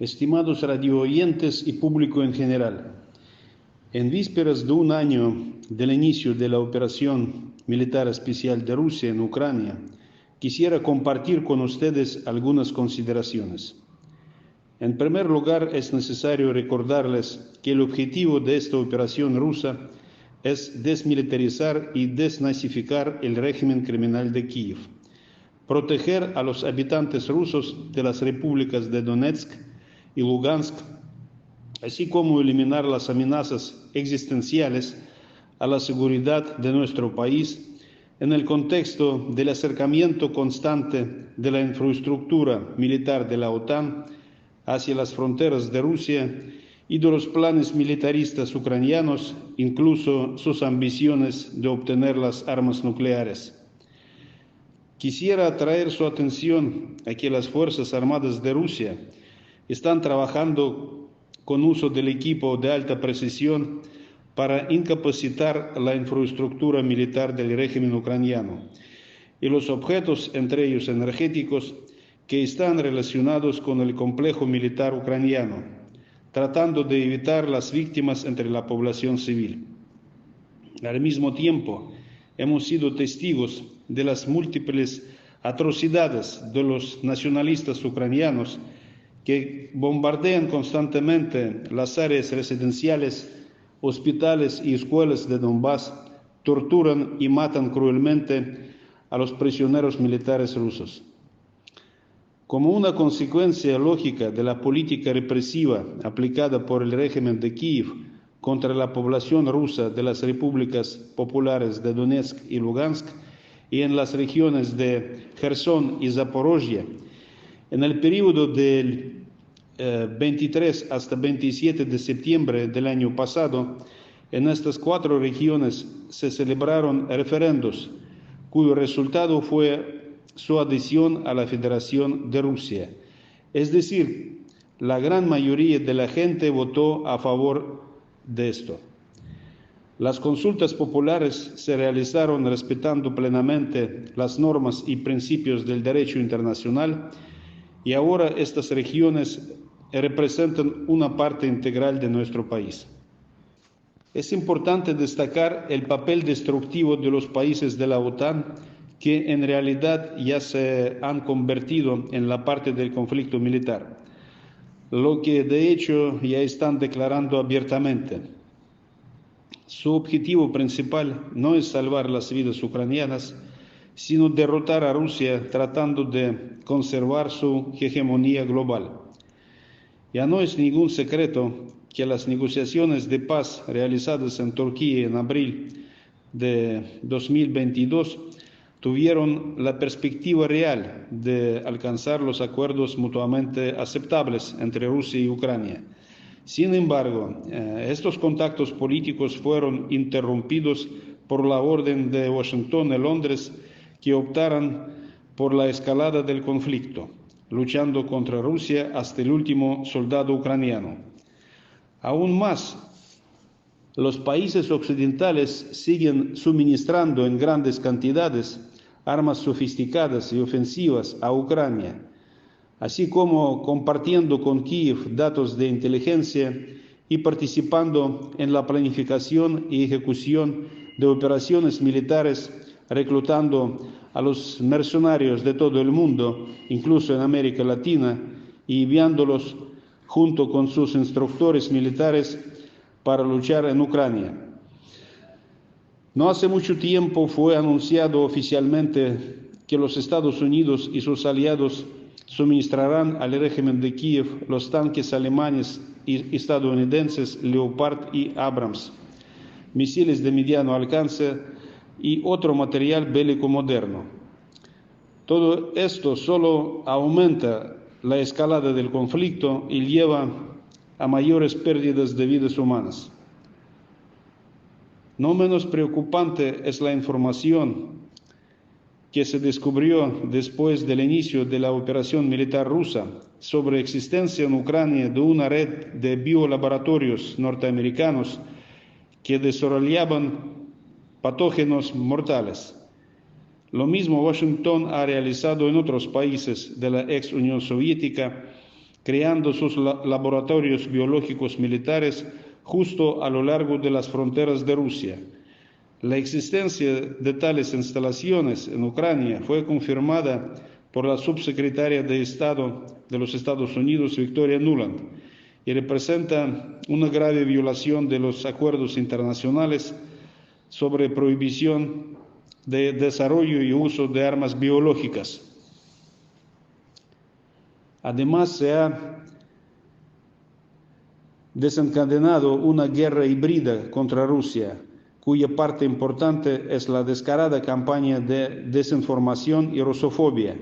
Estimados radioyentes y público en general, en vísperas de un año del inicio de la operación militar especial de Rusia en Ucrania, quisiera compartir con ustedes algunas consideraciones. En primer lugar, es necesario recordarles que el objetivo de esta operación rusa es desmilitarizar y desnazificar el régimen criminal de Kiev, proteger a los habitantes rusos de las repúblicas de Donetsk y Lugansk, así como eliminar las amenazas existenciales a la seguridad de nuestro país en el contexto del acercamiento constante de la infraestructura militar de la OTAN hacia las fronteras de Rusia y de los planes militaristas ucranianos, incluso sus ambiciones de obtener las armas nucleares. Quisiera atraer su atención a que las Fuerzas Armadas de Rusia están trabajando con uso del equipo de alta precisión para incapacitar la infraestructura militar del régimen ucraniano y los objetos, entre ellos energéticos, que están relacionados con el complejo militar ucraniano, tratando de evitar las víctimas entre la población civil. Al mismo tiempo, hemos sido testigos de las múltiples atrocidades de los nacionalistas ucranianos que bombardean constantemente las áreas residenciales, hospitales y escuelas de Donbass, torturan y matan cruelmente a los prisioneros militares rusos. Como una consecuencia lógica de la política represiva aplicada por el régimen de Kiev contra la población rusa de las repúblicas populares de Donetsk y Lugansk y en las regiones de Jersón y Zaporozhye, en el periodo del 23 hasta 27 de septiembre del año pasado, en estas 4 regiones se celebraron referendos, cuyo resultado fue su adhesión a la Federación de Rusia. Es decir, la gran mayoría de la gente votó a favor de esto. Las consultas populares se realizaron respetando plenamente las normas y principios del derecho internacional y ahora estas regiones representan una parte integral de nuestro país. Es importante destacar el papel destructivo de los países de la OTAN que en realidad ya se han convertido en la parte del conflicto militar, lo que de hecho ya están declarando abiertamente. Su objetivo principal no es salvar las vidas ucranianas, sino derrotar a Rusia tratando de conservar su hegemonía global. Ya no es ningún secreto que las negociaciones de paz realizadas en Turquía en abril de 2022 tuvieron la perspectiva real de alcanzar los acuerdos mutuamente aceptables entre Rusia y Ucrania. Sin embargo, estos contactos políticos fueron interrumpidos por la orden de Washington y Londres que optaran por la escalada del conflicto, luchando contra Rusia hasta el último soldado ucraniano. Aún más, los países occidentales siguen suministrando en grandes cantidades armas sofisticadas y ofensivas a Ucrania, así como compartiendo con Kiev datos de inteligencia y participando en la planificación y ejecución de operaciones militares, reclutando a los mercenarios de todo el mundo, incluso en América Latina, y enviándolos junto con sus instructores militares para luchar en Ucrania. No hace mucho tiempo fue anunciado oficialmente que los Estados Unidos y sus aliados suministrarán al régimen de Kiev los tanques alemanes y estadounidenses Leopard y Abrams, misiles de mediano alcance y otro material bélico moderno. Todo esto solo aumenta la escalada del conflicto y lleva a mayores pérdidas de vidas humanas. No menos preocupante es la información que se descubrió después del inicio de la operación militar rusa sobre la existencia en Ucrania de una red de biolaboratorios norteamericanos que desarrollaban patógenos mortales. Lo mismo Washington ha realizado en otros países de la ex Unión Soviética creando sus laboratorios biológicos militares justo a lo largo de las fronteras de Rusia. La existencia de tales instalaciones en Ucrania fue confirmada por la subsecretaria de Estado de los Estados Unidos, Victoria Nuland, y representa una grave violación de los acuerdos internacionales sobre prohibición de desarrollo y uso de armas biológicas. Además, se ha desencadenado una guerra híbrida contra Rusia, cuya parte importante es la descarada campaña de desinformación y rusofobia,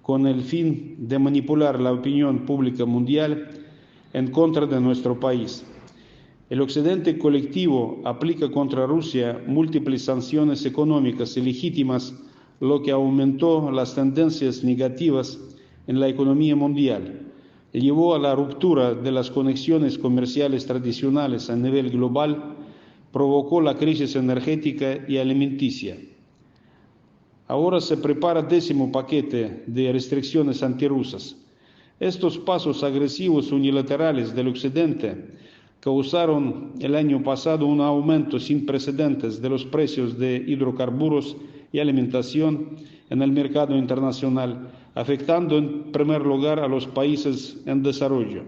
con el fin de manipular la opinión pública mundial en contra de nuestro país. El Occidente colectivo aplica contra Rusia múltiples sanciones económicas ilegítimas, lo que aumentó las tendencias negativas en la economía mundial. Llevó a la ruptura de las conexiones comerciales tradicionales a nivel global, provocó la crisis energética y alimenticia. Ahora se prepara 10º paquete de restricciones antirrusas. Estos pasos agresivos unilaterales del Occidente causaron el año pasado un aumento sin precedentes de los precios de hidrocarburos y alimentación en el mercado internacional, afectando en primer lugar a los países en desarrollo.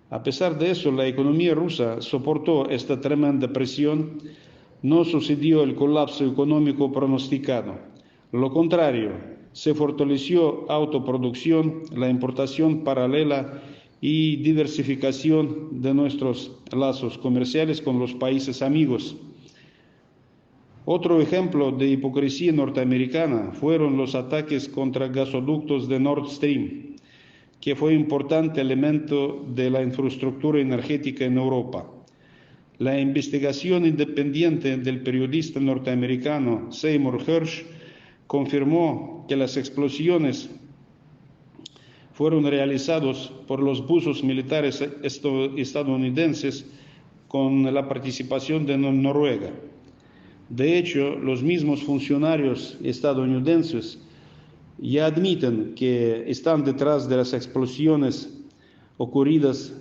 A pesar de eso, la economía rusa soportó esta tremenda presión. No sucedió el colapso económico pronosticado. Lo contrario, se fortaleció autoproducción, la importación paralela y diversificación de nuestros lazos comerciales con los países amigos. Otro ejemplo de hipocresía norteamericana fueron los ataques contra gasoductos de Nord Stream, que fue un importante elemento de la infraestructura energética en Europa. La investigación independiente del periodista norteamericano Seymour Hersh confirmó que las explosiones fueron realizadas por los buzos militares estadounidenses con la participación de Noruega. De hecho, los mismos funcionarios estadounidenses ya admiten que están detrás de las explosiones ocurridas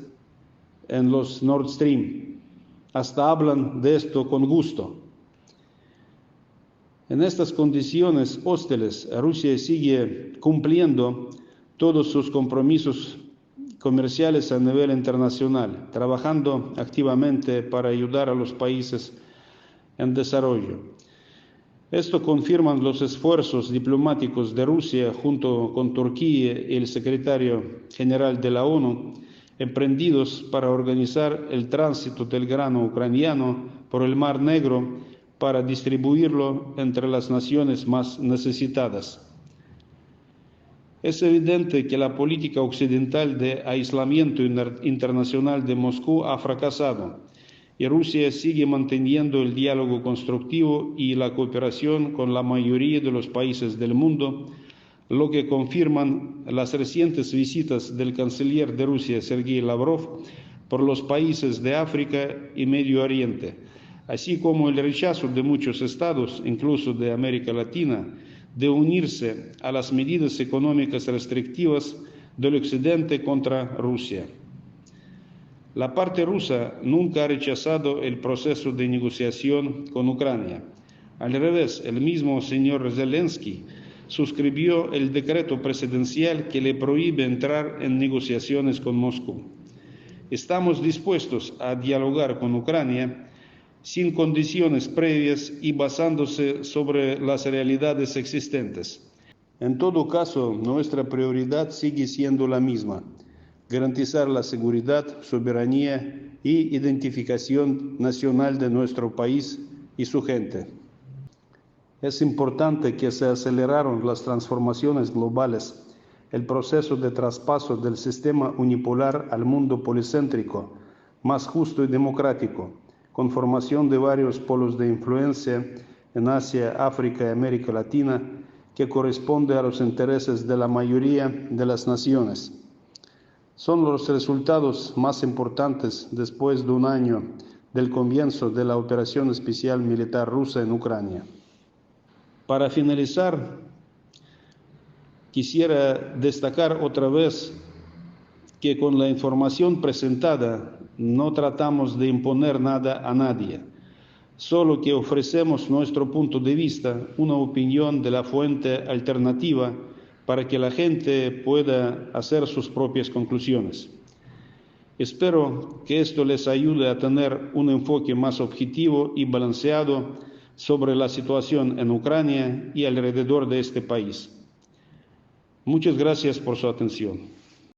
en los Nord Stream. Hasta hablan de esto con gusto. En estas condiciones hostiles, Rusia sigue cumpliendo todos sus compromisos comerciales a nivel internacional, trabajando activamente para ayudar a los países en desarrollo. Esto confirman los esfuerzos diplomáticos de Rusia junto con Turquía y el secretario general de la ONU, emprendidos para organizar el tránsito del grano ucraniano por el Mar Negro para distribuirlo entre las naciones más necesitadas. Es evidente que la política occidental de aislamiento internacional de Moscú ha fracasado y Rusia sigue manteniendo el diálogo constructivo y la cooperación con la mayoría de los países del mundo, lo que confirman las recientes visitas del canciller de Rusia, Sergei Lavrov, por los países de África y Medio Oriente, así como el rechazo de muchos estados, incluso de América Latina, de unirse a las medidas económicas restrictivas del Occidente contra Rusia. La parte rusa nunca ha rechazado el proceso de negociación con Ucrania. Al revés, el mismo señor Zelensky suscribió el decreto presidencial que le prohíbe entrar en negociaciones con Moscú. Estamos dispuestos a dialogar con Ucrania sin condiciones previas y basándose sobre las realidades existentes. En todo caso, nuestra prioridad sigue siendo la misma: garantizar la seguridad, soberanía y identificación nacional de nuestro país y su gente. Es importante que se aceleraron las transformaciones globales, el proceso de traspaso del sistema unipolar al mundo policéntrico, más justo y democrático, con formación de varios polos de influencia en Asia, África y América Latina, que corresponde a los intereses de la mayoría de las naciones. Son los resultados más importantes después de un año del comienzo de la operación especial militar rusa en Ucrania. Para finalizar, quisiera destacar otra vez que con la información presentada no tratamos de imponer nada a nadie, solo que ofrecemos nuestro punto de vista, una opinión de la fuente alternativa para que la gente pueda hacer sus propias conclusiones. Espero que esto les ayude a tener un enfoque más objetivo y balanceado sobre la situación en Ucrania y alrededor de este país. Muchas gracias por su atención.